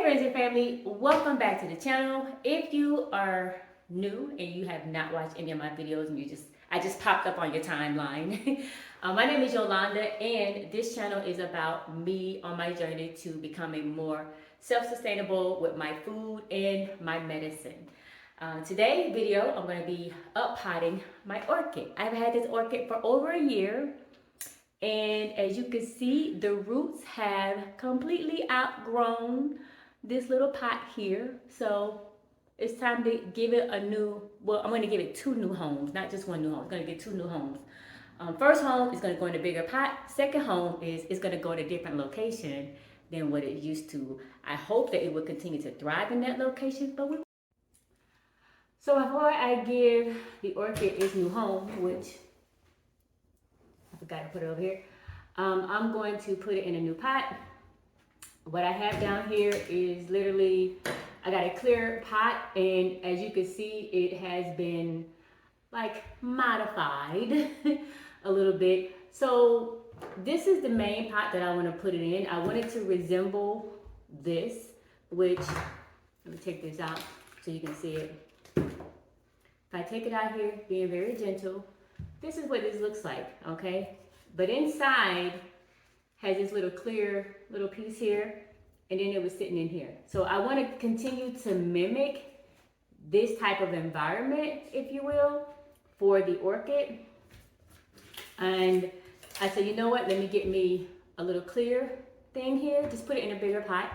Hey friends and family, welcome back to the channel. If you are new and you have not watched any of my videos and I just popped up on your timeline. My name is Yolanda and this channel is about me on my journey to becoming more self-sustainable with my food and my medicine. Today's video, I'm going to be potting my orchid. I've had this orchid for over a year. And as you can see, the roots have completely outgrown this little pot here. So it's time to give it a new, well, I'm going to give it two new homes, not just one new home. I'm going to get two new homes. First home is going to go in a bigger pot. Second home is going to go to a different location than what it used to. I hope that it will continue to thrive in that location. So before I give the orchid its new home, which I forgot to put it over here, I'm going to put it in a new pot. What I have down here is literally, I got a clear pot, and as you can see, it has been like modified a little bit. So this is the main pot that I want to put it in. I want it to resemble this, which, let me take this out so you can see it. If I take it out here, being very gentle, this is what this looks like, okay? But inside has this little clear little piece here, and then it was sitting in here. So I want to continue to mimic this type of environment, if you will, for the orchid. And I said, you know what, let me get me a little clear thing here, just put it in a bigger pot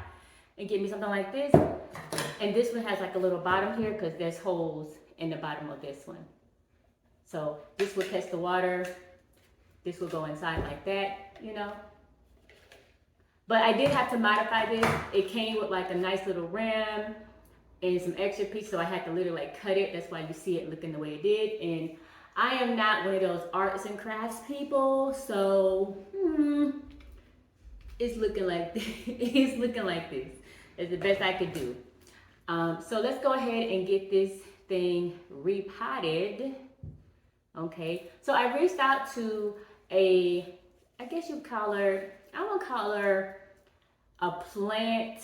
and get me something like this. And this one has like a little bottom here because there's holes in the bottom of this one. So this will catch the water. This will go inside like that, you know. But I did have to modify this. It came with like a nice little rim and some extra pieces, so I had to literally like cut it. That's why you see it looking the way it did. And I am not one of those arts and crafts people, so it's looking like this. It's looking like this. It's the best I could do. So let's go ahead and get this thing repotted. Okay, so I reached out to I guess you call her, I won't call her a plant.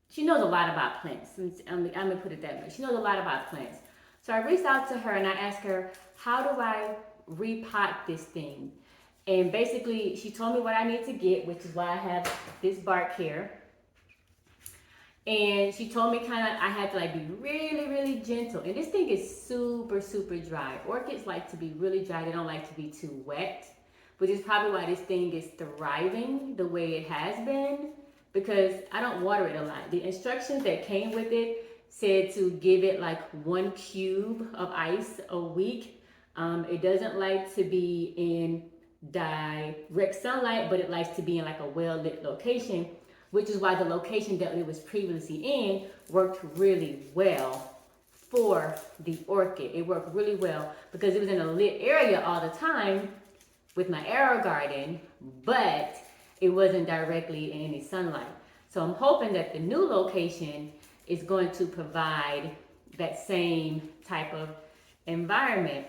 She knows a lot about plants. I'm gonna put it that way. She knows a lot about plants. So I reached out to her and I asked her, how do I repot this thing? And basically she told me what I need to get, which is why I have this bark here. And she told me I had to like be really, really gentle. And this thing is super, super dry. Orchids like to be really dry. They don't like to be too wet, which is probably why this thing is thriving the way it has been, because I don't water it a lot. The instructions that came with it said to give it like 1 cube of ice a week. It doesn't like to be in direct sunlight, but it likes to be in like a well-lit location, which is why the location that it was previously in worked really well for the orchid. It worked really well because it was in a lit area all the time with my arrow garden, but it wasn't directly in any sunlight. So I'm hoping that the new location is going to provide that same type of environment.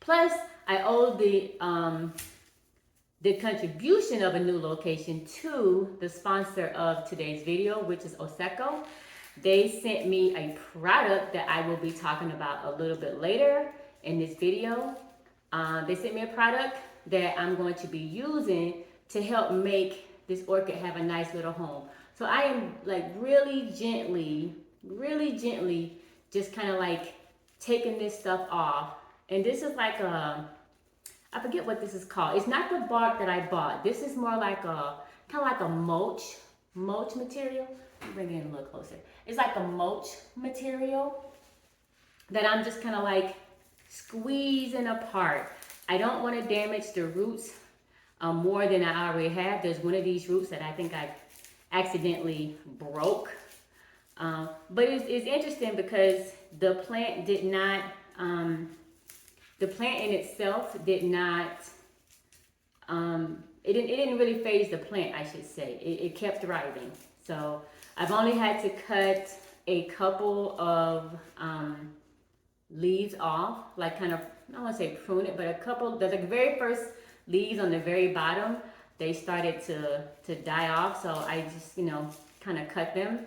Plus, I owe the contribution of a new location to the sponsor of today's video, which is ASOKO. They sent me a product that I will be talking about a little bit later in this video. They sent me a product that I'm going to be using to help make this orchid have a nice little home. So I am like really gently just kind of like taking this stuff off. And this is like I forget what this is called. It's not the bark that I bought. This is more like kind of like a mulch material. Let me bring it in a little closer. It's like a mulch material that I'm just kind of like squeezing apart. I don't want to damage the roots more than I already have. There's one of these roots that I think I accidentally broke. But it's interesting because the plant did not, the plant in itself did not, it didn't really phase the plant, I should say. It kept thriving. So I've only had to cut a couple of leaves off, like kind of, I don't want to say prune it, but a couple, the very first leaves on the very bottom, they started to die off. So I just, kind of cut them.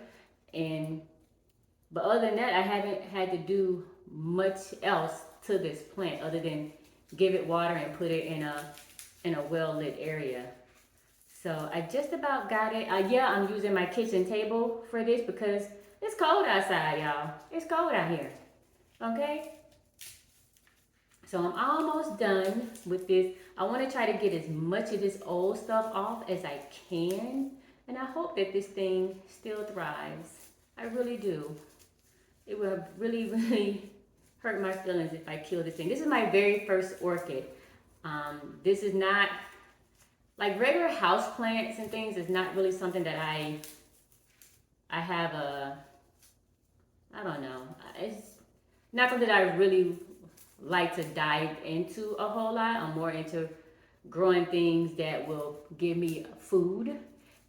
But other than that, I haven't had to do much else to this plant other than give it water and put it in a well-lit area. So I just about got it. Yeah, I'm using my kitchen table for this because it's cold outside, y'all. It's cold out here, okay? So I'm almost done with this. I want to try to get as much of this old stuff off as I can. And I hope that this thing still thrives. I really do. It would really, really hurt my feelings if I kill this thing. This is my very first orchid. This is not, like regular house plants and things is not really something that I have I don't know. It's not something that I really like to dive into a whole lot. I'm more into growing things that will give me food.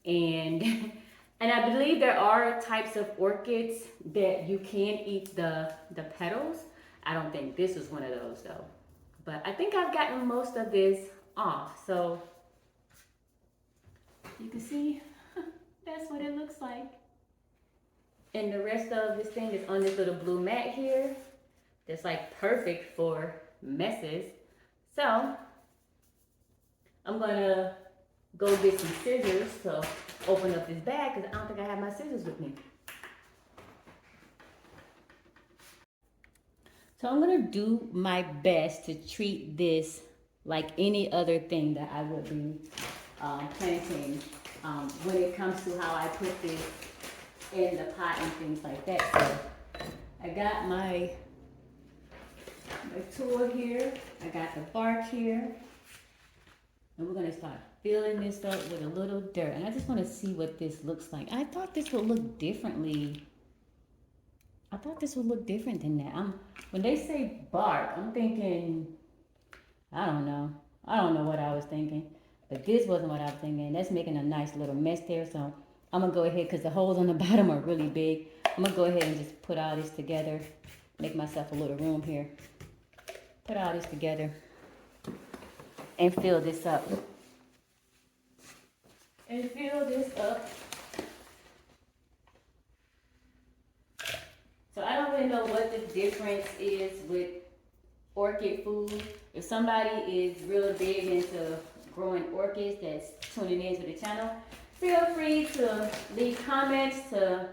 And I believe there are types of orchids that you can eat the petals. I don't think this is one of those though. But I think I've gotten most of this off. So you can see that's what it looks like. And the rest of this thing is on this little blue mat here. That's like perfect for messes. So I'm gonna go get some scissors to open up this bag because I don't think I have my scissors with me. So I'm gonna do my best to treat this like any other thing that I would be planting when it comes to how I put this in the pot and things like that. So I got my tool here, I got the bark here, and we're gonna start filling this up with a little dirt. And I just wanna see what this looks like. I thought this would look differently. I thought this would look different than that. When they say bark, I'm thinking, I don't know what I was thinking, but this wasn't what I was thinking. That's making a nice little mess there. So I'm gonna go ahead, because the holes on the bottom are really big. I'm gonna go ahead and just put all this together, make myself a little room here. Put all this together and fill this up. And fill this up. So I don't really know what the difference is with orchid food. If somebody is really big into growing orchids that's tuning into the channel, feel free to leave comments, to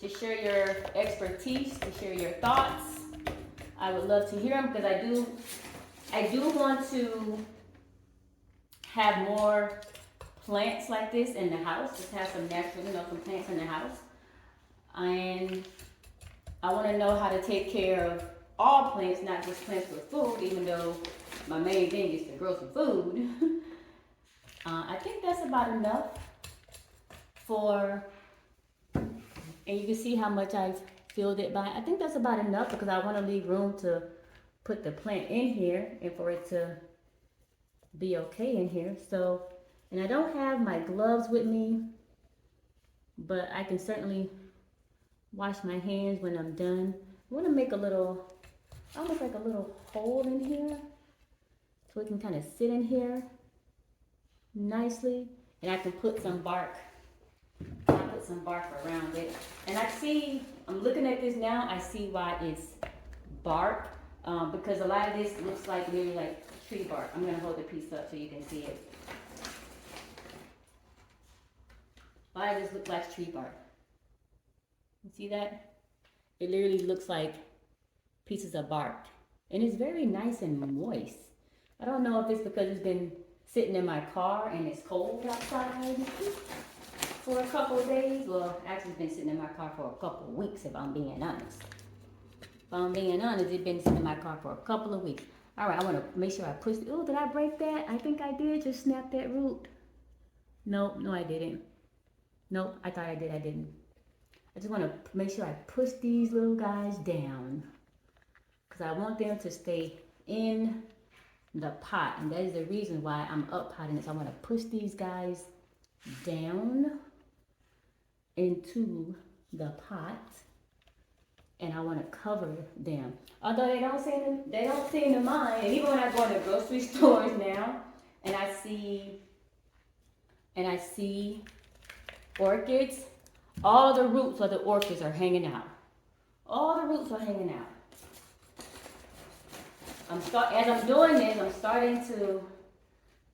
share your expertise, to share your thoughts. I would love to hear them because I do want to have more plants like this in the house. Just have some natural, some plants in the house. And I want to know how to take care of all plants, not just plants for food, even though my main thing is to grow some food. I think that's about enough for, and you can see how much I've filled it by. I think that's about enough because I want to leave room to put the plant in here and for it to be okay in here. So, and I don't have my gloves with me, but I can certainly wash my hands when I'm done. I want to make a little, almost like a little hole in here so it can kind of sit in here nicely. And I can put some bark. I'll put some bark around it. And I see, I'm looking at this now, I see why it's bark. Because a lot of this looks like maybe like tree bark. I'm going to hold the piece up so you can see it. A lot of this looks like tree bark. You see that? It literally looks like pieces of bark. And it's very nice and moist. I don't know if it's because it's been sitting in my car and it's cold outside for a couple of days. Well, actually it's been sitting in my car for a couple of weeks if I'm being honest. If I'm being honest, it's been sitting in my car for a couple of weeks. All right, I want to make sure I push. Oh, did I break that? I think I did. Just snap that root. Nope, no I didn't. Nope, I thought I did. I didn't. I just want to make sure I push these little guys down because I want them to stay in the pot, and that is the reason why I'm up potting this. I want to push these guys down into the pot, and I want to cover them. Although they don't seem to mind. And even when I go to the grocery stores now, and I see orchids, all the roots of the orchids are hanging out. All the roots are hanging out. As I'm doing this, I'm starting to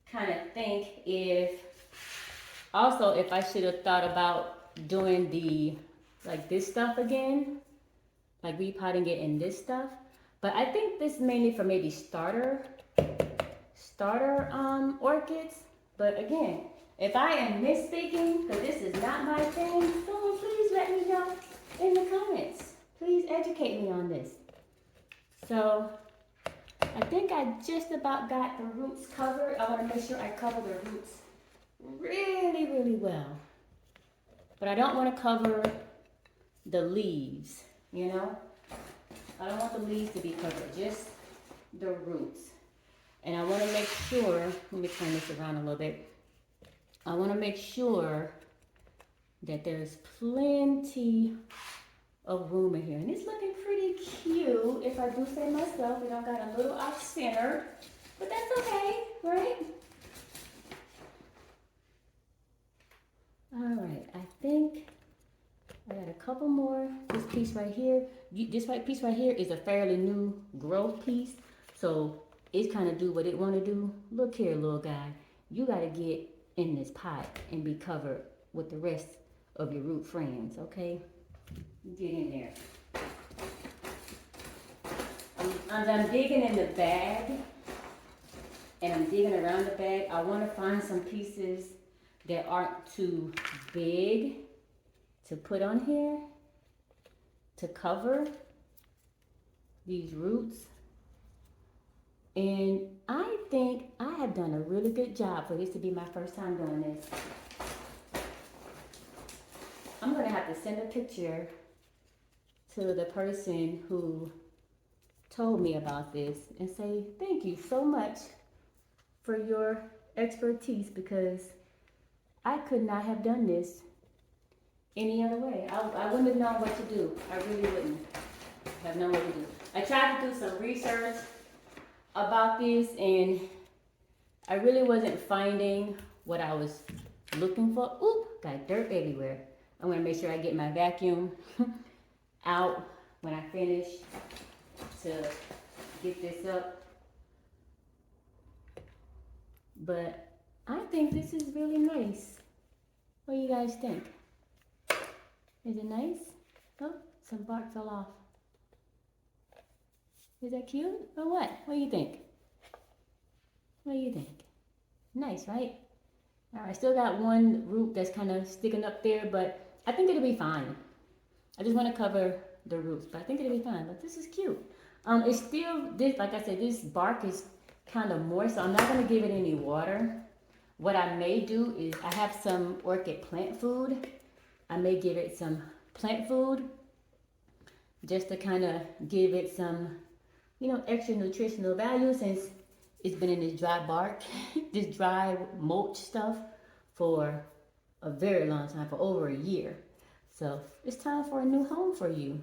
kind of think if I should have thought about doing like this stuff again, like repotting it in this stuff. But I think this is mainly for maybe starter orchids. But again, if I am misspeaking, because this is not my thing, someone please let me know in the comments. Please educate me on this. So I think I just about got the roots covered. I want to make sure I cover the roots really, really well. But I don't want to cover the leaves, you know? I don't want the leaves to be covered, just the roots. And I want to make sure, let me turn this around a little bit. I want to make sure that there's plenty of room in here. And it's looking pretty cute, if I do say myself. It all got a little off center, but that's okay, right? All right, I think I got a couple more. This piece right here, this piece right here is a fairly new growth piece, so it's kind of do what it want to do. Look here, little guy, you got to get in this pot and be covered with the rest of your root friends, okay? Get in there. As I'm digging in the bag and I'm digging around the bag, I want to find some pieces that aren't too big to put on here to cover these roots. And I think I have done a really good job for this to be my first time doing this. I'm gonna have to send a picture to the person who told me about this and say thank you so much for your expertise, because I could not have done this any other way. I wouldn't have known what to do. I really wouldn't have known what to do. I tried to do some research about this and I really wasn't finding what I was looking for. Ooh, got dirt everywhere. I'm gonna make sure I get my vacuum out when I finish to get this up. But I think this is really nice. What do you guys think? Is it nice? Oh, some bark fell off. Is that cute or what? What do you think? What do you think? Nice, right? All right, I still got one root that's kind of sticking up there, but I think it'll be fine. I just want to cover the roots, but I think it'll be fine. But this is cute. It's still, this, like I said, this bark is kind of moist, so I'm not going to give it any water. What I may do is I have some orchid plant food. I may give it some plant food just to kind of give it some, you know, extra nutritional value, since it's been in this dry bark, this dry mulch stuff for a very long time, for over a year. So it's time for a new home for you.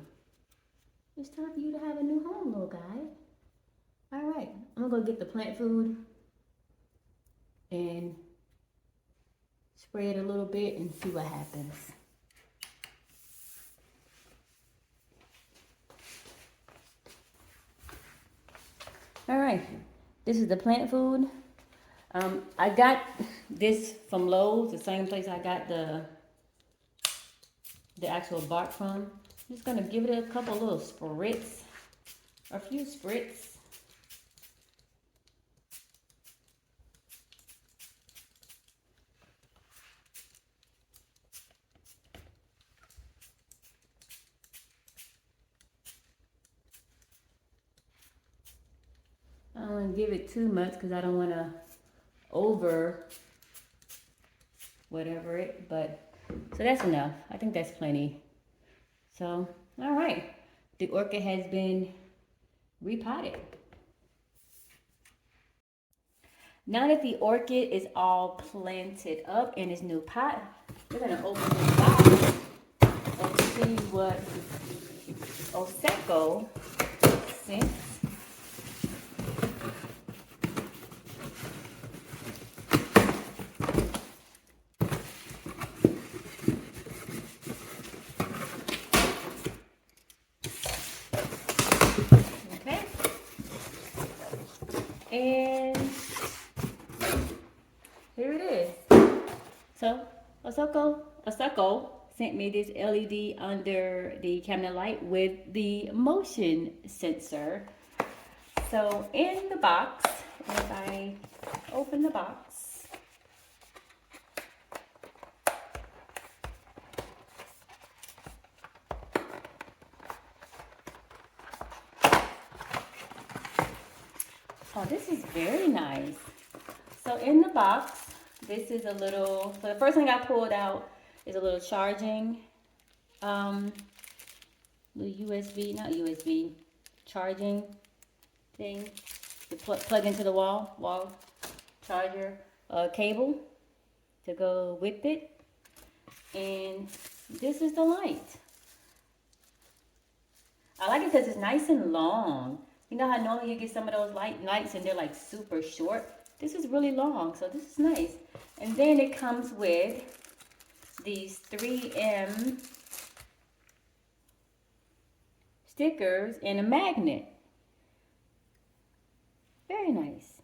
It's time for you to have a new home, little guy. All right, I'm gonna go get the plant food and spray it a little bit and see what happens. All right, this is the plant food. I got this from Lowe's, the same place I got the actual bark from. I'm just gonna give it a couple little spritz, a few spritz. I don't want to give it too much because I don't want to over whatever it, but so that's enough. I think that's plenty. So, all right, the orchid has been repotted. Now that the orchid is all planted up in its new pot, we're gonna open this box and see what ASOKO sent. And here it is. So ASOKO sent me this LED under the cabinet light with the motion sensor. So in the box, if I open the box, oh, this is very nice. So in the box, this is a little, so the first thing I pulled out is a little charging, little USB, not USB, charging thing to plug into the wall charger cable to go with it. And this is the light. I like it because it's nice and long. You know how normally you get some of those lights and they're like super short? This is really long, so this is nice. And then it comes with these 3M stickers and a magnet. Very nice.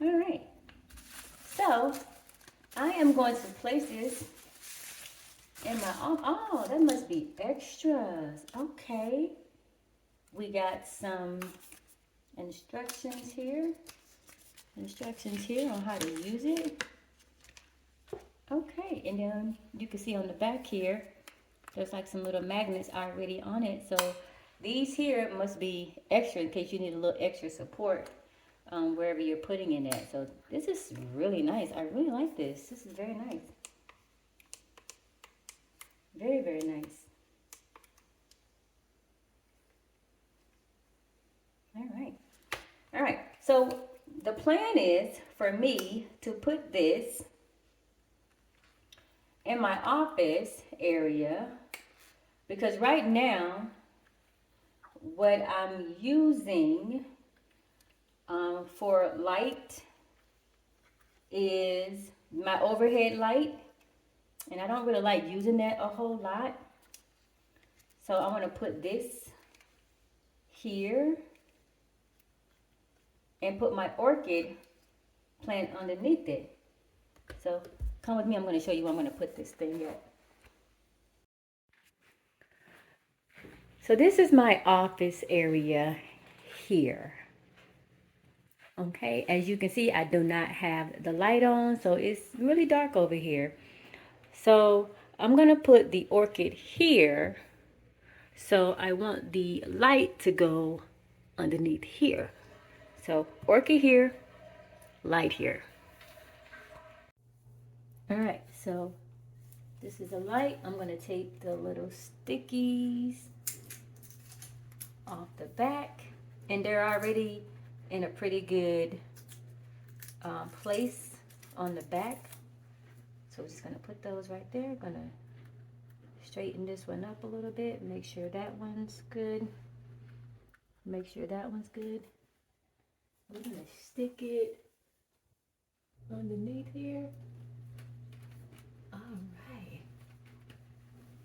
All right. So I am going to place this in my, oh, that must be extras. Okay. We got some instructions here on how to use it. Okay, and then you can see on the back here, there's like some little magnets already on it. So these here must be extra in case you need a little extra support wherever you're putting it at. So this is really nice. I really like this. This is very nice. Very, very nice. All right. So the plan is for me to put this in my office area, because right now what I'm using for light is my overhead light, and I don't really like using that a whole lot. So I want to put this here and put my orchid plant underneath it. So come with me, I'm going to show you where I'm going to put this thing at. So this is my office area here. Okay, as you can see, I do not have the light on, so it's really dark over here. So I'm going to put the orchid here. So I want the light to go underneath here. So orchid here, light here. All right, so this is a light. I'm going to take the little stickies off the back, and they're already in a pretty good place on the back. So we're just going to put those right there. Going to straighten this one up a little bit. Make sure that one's good. Make sure that one's good. We're going to stick it underneath here. All right.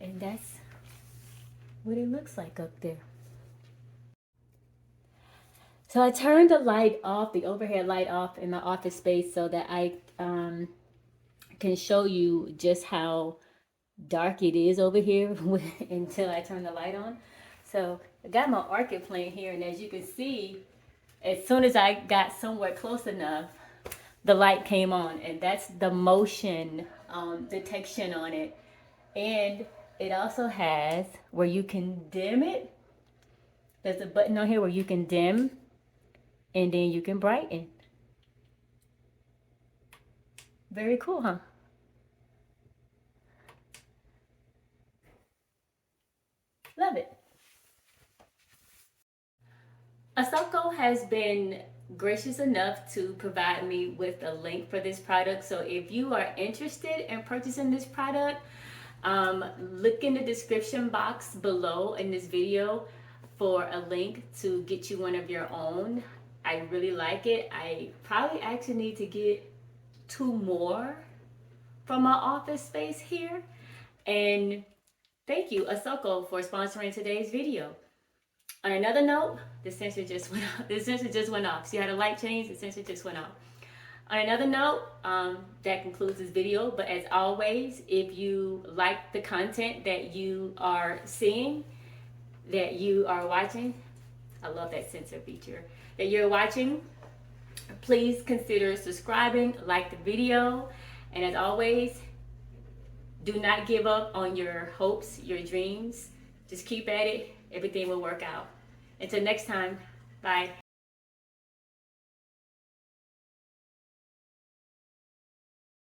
And that's what it looks like up there. So I turned the light off, the overhead light off in my office space so that I can show you just how dark it is over here until I turn the light on. So I got my orchid plant here, and as you can see, as soon as I got somewhere close enough, the light came on, and that's the motion detection on it. And it also has where you can dim it. There's a button on here where you can dim, and then you can brighten. Very cool, huh? Love it. ASOKO has been gracious enough to provide me with a link for this product. So if you are interested in purchasing this product, look in the description box below in this video for a link to get you one of your own. I really like it. I probably actually need to get 2 more from my office space here. And thank you, ASOKO, for sponsoring today's video. On another note, the sensor just went off. The sensor just went off. See how the light changed? The sensor just went off. On another note, that concludes this video. But as always, if you like the content that you are seeing, that you are watching, I love that sensor feature, that you're watching, please consider subscribing, like the video, and as always, do not give up on your hopes, your dreams. Just keep at it. Everything will work out. Until next time, bye.